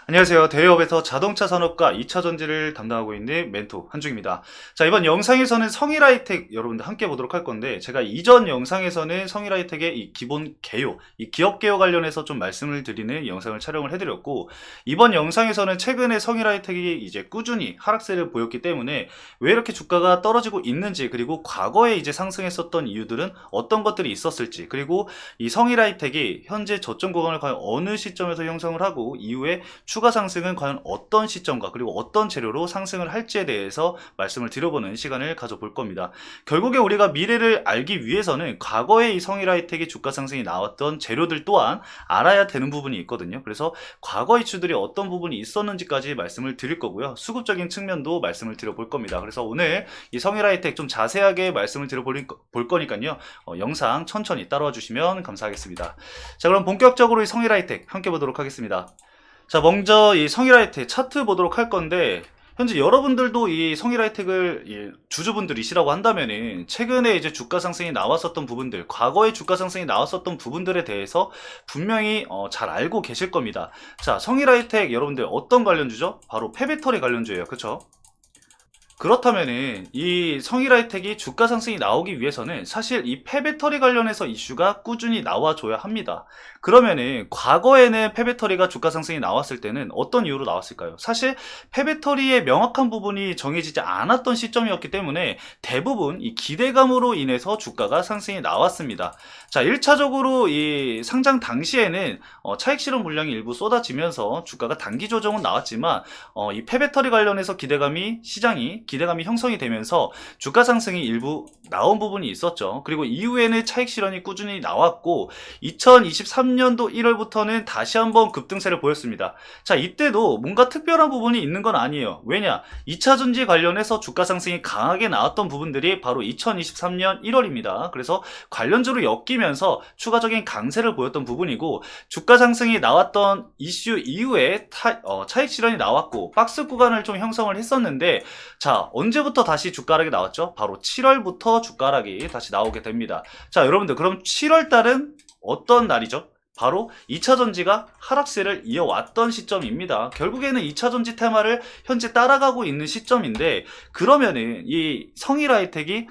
안녕하세요. 대기업에서 자동차 산업과 2차 전지를 담당하고 있는 멘토 한중입니다. 자, 이번 영상에서는 성일하이텍 여러분들 함께 보도록 할 건데, 제가 이전 영상에서는 성일하이텍의 이 기본 개요, 이 기업 개요 관련해서 좀 말씀을 드리는 영상을 촬영을 해드렸고, 이번 영상에서는 최근에 성일하이텍이 이제 꾸준히 하락세를 보였기 때문에 왜 이렇게 주가가 떨어지고 있는지, 그리고 과거에 이제 상승했었던 이유들은 어떤 것들이 있었을지, 그리고 이 성일하이텍이 현재 저점 구간을 과연 어느 시점에서 형성을 하고 이후에 추가 상승은 과연 어떤 시점과 그리고 어떤 재료로 상승을 할지에 대해서 말씀을 드려보는 시간을 가져볼 겁니다. 결국에 우리가 미래를 알기 위해서는 과거에 이 성일하이텍의 주가 상승이 나왔던 재료들 또한 알아야 되는 부분이 있거든요. 그래서 과거 이슈들이 어떤 부분이 있었는지까지 말씀을 드릴 거고요. 수급적인 측면도 말씀을 드려볼 겁니다. 그래서 오늘 이 성일하이텍 좀 자세하게 말씀을 드려볼 거니까요. 영상 천천히 따라와 주시면 감사하겠습니다. 자, 그럼 본격적으로 이 성일하이텍 함께 보도록 하겠습니다. 자, 먼저 이 성일하이텍 차트 보도록 할 건데, 현재 여러분들도 이 성일하이텍을 주주분들이시라고 한다면은 최근에 이제 주가 상승이 나왔었던 부분들, 과거에 주가 상승이 나왔었던 부분들에 대해서 분명히 잘 알고 계실 겁니다. 자, 성일하이텍 여러분들 어떤 관련주죠? 바로 폐배터리 관련주예요. 그쵸? 그렇다면은 이 성일하이텍이 주가 상승이 나오기 위해서는 사실 이 폐배터리 관련해서 이슈가 꾸준히 나와줘야 합니다. 그러면은 과거에는 폐배터리가 주가 상승이 나왔을 때는 어떤 이유로 나왔을까요? 사실 폐배터리의 명확한 부분이 정해지지 않았던 시점이었기 때문에 대부분 이 기대감으로 인해서 주가가 상승이 나왔습니다. 자, 1차적으로 이 상장 당시에는 차익 실현 물량이 일부 쏟아지면서 주가가 단기 조정은 나왔지만 이 폐배터리 관련해서 기대감이 형성이 되면서 주가 상승이 일부 나온 부분이 있었죠. 그리고 이후에는 차익 실현이 꾸준히 나왔고 2023년도 1월부터는 다시 한번 급등세를 보였습니다. 자, 이때도 뭔가 특별한 부분이 있는 건 아니에요. 왜냐? 2차 전지 관련해서 주가 상승이 강하게 나왔던 부분들이 바로 2023년 1월입니다. 그래서 관련주로 엮이면서 추가적인 강세를 보였던 부분이고, 주가 상승이 나왔던 이슈 이후에 차익 실현이 나왔고 박스 구간을 좀 형성을 했었는데, 자, 언제부터 다시 주가 하락이 나왔죠? 바로 7월부터 주가 하락이 다시 나오게 됩니다. 자, 여러분들, 그럼 7월 달은 어떤 날이죠? 바로 2차 전지가 하락세를 이어왔던 시점입니다. 결국에는 2차 전지 테마를 현재 따라가고 있는 시점인데, 그러면은 이 성일하이텍이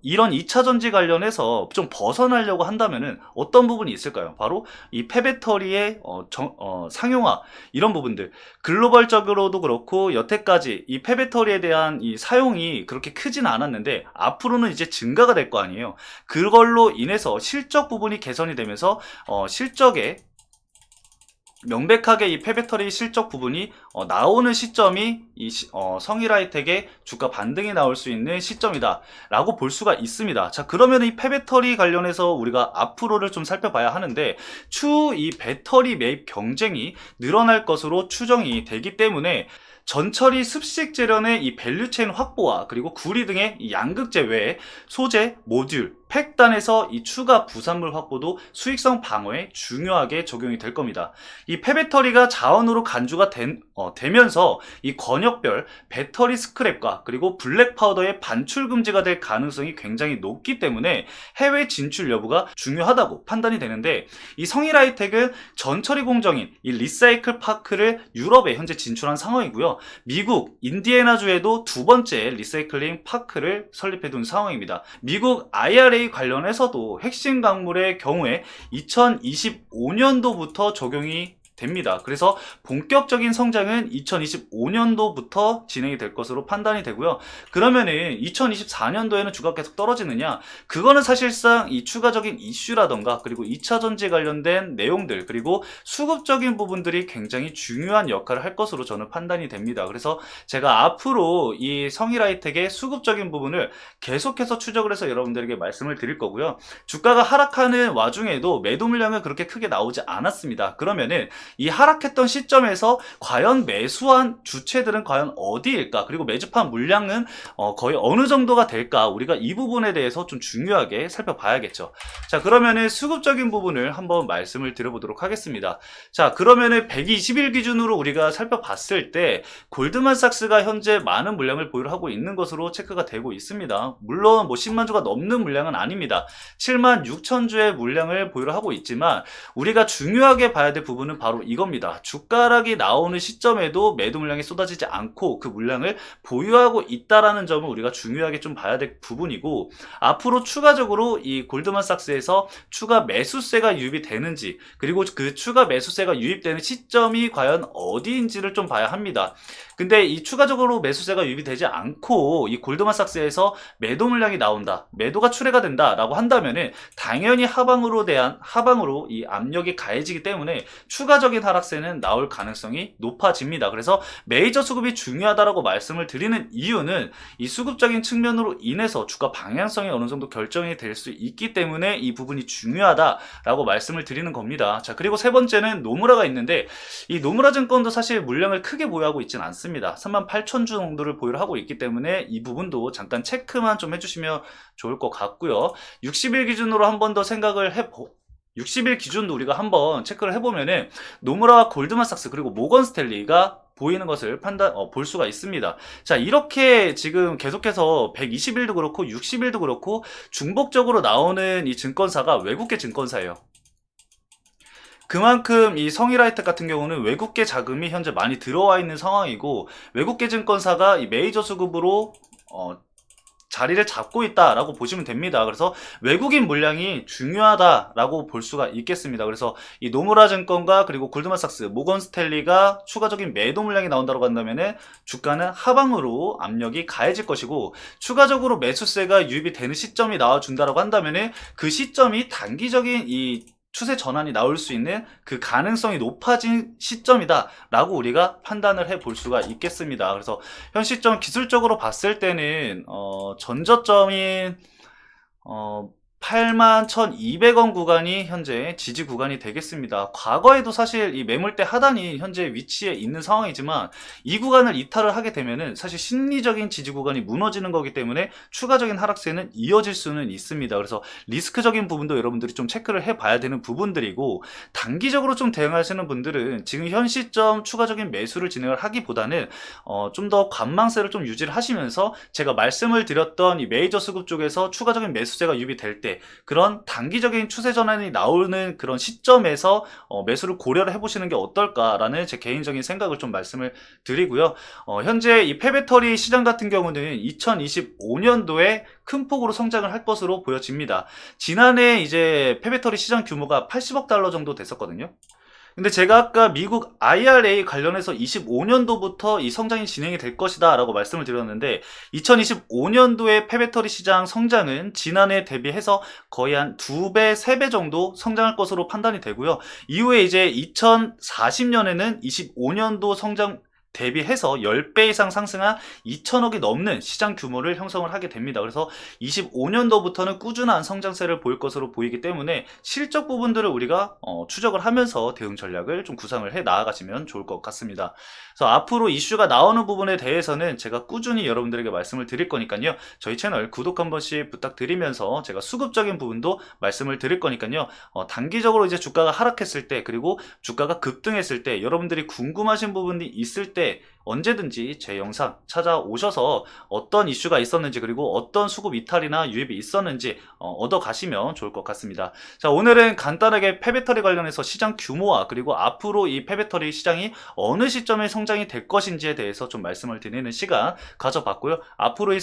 이런 2차 전지 관련해서 좀 벗어나려고 한다면은 어떤 부분이 있을까요? 바로 이 폐배터리의 상용화, 이런 부분들. 글로벌적으로도 그렇고 여태까지 이 폐배터리에 대한 이 사용이 그렇게 크진 않았는데 앞으로는 이제 증가가 될 거 아니에요. 그걸로 인해서 실적 부분이 개선이 되면서 실적에 명백하게 이 폐배터리 실적 부분이 나오는 시점이 이 성일하이텍의 주가 반등이 나올 수 있는 시점이다 라고 볼 수가 있습니다. 자, 그러면 이 폐배터리 관련해서 우리가 앞으로를 좀 살펴봐야 하는데, 추후 이 배터리 매입 경쟁이 늘어날 것으로 추정이 되기 때문에 전처리 습식 재련의 이 밸류체인 확보와 그리고 구리 등의 이 양극재 외에 소재, 모듈, 팩단에서 이 추가 부산물 확보도 수익성 방어에 중요하게 적용이 될 겁니다. 이 폐배터리가 자원으로 간주가 되면서 이 권역별 배터리 스크랩과 그리고 블랙 파우더의 반출 금지가 될 가능성이 굉장히 높기 때문에 해외 진출 여부가 중요하다고 판단이 되는데, 이 성일하이텍은 전처리 공정인 이 리사이클 파크를 유럽에 현재 진출한 상황이고요. 미국 인디애나주에도 두 번째 리사이클링 파크를 설립해 둔 상황입니다. 미국 IRA 관련해서도 핵심 광물의 경우에 2025년도부터 적용이 됩니다. 그래서 본격적인 성장은 2025년도부터 진행이 될 것으로 판단이 되고요. 그러면은 2024년도에는 주가가 계속 떨어지느냐? 그거는 사실상 이 추가적인 이슈라던가 그리고 2차 전지 관련된 내용들, 그리고 수급적인 부분들이 굉장히 중요한 역할을 할 것으로 저는 판단이 됩니다. 그래서 제가 앞으로 이 성일하이텍의 수급적인 부분을 계속해서 추적을 해서 여러분들에게 말씀을 드릴 거고요. 주가가 하락하는 와중에도 매도 물량은 그렇게 크게 나오지 않았습니다. 그러면은 이 하락했던 시점에서 과연 매수한 주체들은 과연 어디일까? 그리고 매집한 물량은 거의 어느 정도가 될까? 우리가 이 부분에 대해서 좀 중요하게 살펴봐야겠죠. 자, 그러면은 수급적인 부분을 한번 말씀을 드려보도록 하겠습니다. 자, 그러면은 120일 기준으로 우리가 살펴봤을 때 골드만삭스가 현재 많은 물량을 보유를 하고 있는 것으로 체크가 되고 있습니다. 물론 뭐 10만 주가 넘는 물량은 아닙니다. 7만 6천 주의 물량을 보유를 하고 있지만 우리가 중요하게 봐야 될 부분은 바로 바로 이겁니다. 주가락이 나오는 시점에도 매도 물량이 쏟아지지 않고 그 물량을 보유하고 있다라는 점을 우리가 중요하게 좀 봐야 될 부분이고, 앞으로 추가적으로 이 골드만삭스에서 추가 매수세가 유입이 되는지, 그리고 그 추가 매수세가 유입되는 시점이 과연 어디인지를 좀 봐야 합니다. 근데 이 추가적으로 매수세가 유입이 되지 않고 이 골드만삭스에서 매도 물량이 나온다, 매도가 출회가 된다라고 한다면은 당연히 하방으로 이 압력이 가해지기 때문에 추가적인 하락세는 나올 가능성이 높아집니다. 그래서 메이저 수급이 중요하다라고 말씀을 드리는 이유는 이 수급적인 측면으로 인해서 주가 방향성이 어느 정도 결정이 될 수 있기 때문에 이 부분이 중요하다라고 말씀을 드리는 겁니다. 자, 그리고 세 번째는 노무라가 있는데, 이 노무라 증권도 사실 물량을 크게 보유하고 있지는 않습니다. 38,000주 정도를 보유를 하고 있기 때문에 이 부분도 잠깐 체크만 좀 해주시면 좋을 것 같고요. 60일 기준으로 한 번 더 생각을 60일 기준도 우리가 한번 체크를 해보면은 노무라와 골드만삭스 그리고 모건 스탠리가 보이는 것을 볼 수가 있습니다. 자, 이렇게 지금 계속해서 120일도 그렇고 60일도 그렇고 중복적으로 나오는 이 증권사가 외국계 증권사예요. 그만큼 이 성일하이텍 같은 경우는 외국계 자금이 현재 많이 들어와 있는 상황이고, 외국계 증권사가 이 메이저 수급으로 자리를 잡고 있다라고 보시면 됩니다. 그래서 외국인 물량이 중요하다라고 볼 수가 있겠습니다. 그래서 이 노무라 증권과 그리고 골드만삭스, 모건 스탠리가 추가적인 매도 물량이 나온다고 한다면은 주가는 하방으로 압력이 가해질 것이고, 추가적으로 매수세가 유입이 되는 시점이 나와준다라고 한다면은 그 시점이 단기적인 이 추세 전환이 나올 수 있는 그 가능성이 높아진 시점이다 라고 우리가 판단을 해 볼 수가 있겠습니다. 그래서 현 시점 기술적으로 봤을 때는 전저점인 81,200원 구간이 현재 지지 구간이 되겠습니다. 과거에도 사실 이 매물대 하단이 현재 위치에 있는 상황이지만 이 구간을 이탈을 하게 되면은 사실 심리적인 지지 구간이 무너지는 거기 때문에 추가적인 하락세는 이어질 수는 있습니다. 그래서 리스크적인 부분도 여러분들이 좀 체크를 해봐야 되는 부분들이고, 단기적으로 좀 대응하시는 분들은 지금 현 시점 추가적인 매수를 진행을 하기보다는 좀 더 관망세를 좀 유지를 하시면서 제가 말씀을 드렸던 이 메이저 수급 쪽에서 추가적인 매수세가 유입이 될 때 그런 단기적인 추세 전환이 나오는 그런 시점에서 매수를 고려를 해보시는 게 어떨까라는 제 개인적인 생각을 좀 말씀을 드리고요. 현재 이 폐배터리 시장 같은 경우는 2025년도에 큰 폭으로 성장을 할 것으로 보여집니다. 지난해 이제 폐배터리 시장 규모가 80억 달러 정도 됐었거든요. 근데 제가 아까 미국 IRA 관련해서 25년도부터 이 성장이 진행이 될 것이다 라고 말씀을 드렸는데, 2025년도의 폐배터리 시장 성장은 지난해 대비해서 거의 한 2배, 3배 정도 성장할 것으로 판단이 되고요. 이후에 이제 2040년에는 25년도 성장 대비해서 10배 이상 상승한 2천억이 넘는 시장 규모를 형성을 하게 됩니다. 그래서 25년도부터는 꾸준한 성장세를 보일 것으로 보이기 때문에 실적 부분들을 우리가 추적을 하면서 대응 전략을 좀 구상을 해 나아가시면 좋을 것 같습니다. 그래서 앞으로 이슈가 나오는 부분에 대해서는 제가 꾸준히 여러분들에게 말씀을 드릴 거니까요. 저희 채널 구독 한 번씩 부탁드리면서 제가 수급적인 부분도 말씀을 드릴 거니까요. 단기적으로 이제 주가가 하락했을 때, 그리고 주가가 급등했을 때 여러분들이 궁금하신 부분이 있을 때 언제든지 제 영상 찾아오셔서 어떤 이슈가 있었는지, 그리고 어떤 수급 이탈이나 유입이 있었는지 얻어 가시면 좋을 것 같습니다. 자, 오늘은 간단하게 폐배터리 관련해서 시장 규모와 그리고 앞으로 이 폐배터리 시장이 어느 시점에 성장이 될 것인지에 대해서 좀 말씀을 드리는 시간 가져봤고요. 앞으로 이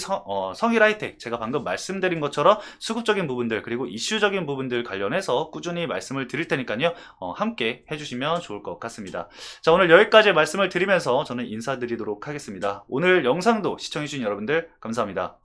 성일하이텍 제가 방금 말씀드린 것처럼 수급적인 부분들 그리고 이슈적인 부분들 관련해서 꾸준히 말씀을 드릴 테니까요. 함께 해주시면 좋을 것 같습니다. 자, 오늘 여기까지 말씀을 드리면서 저는 인사드리도록 하겠습니다. 오늘 영상도 시청해주신 여러분들 감사합니다.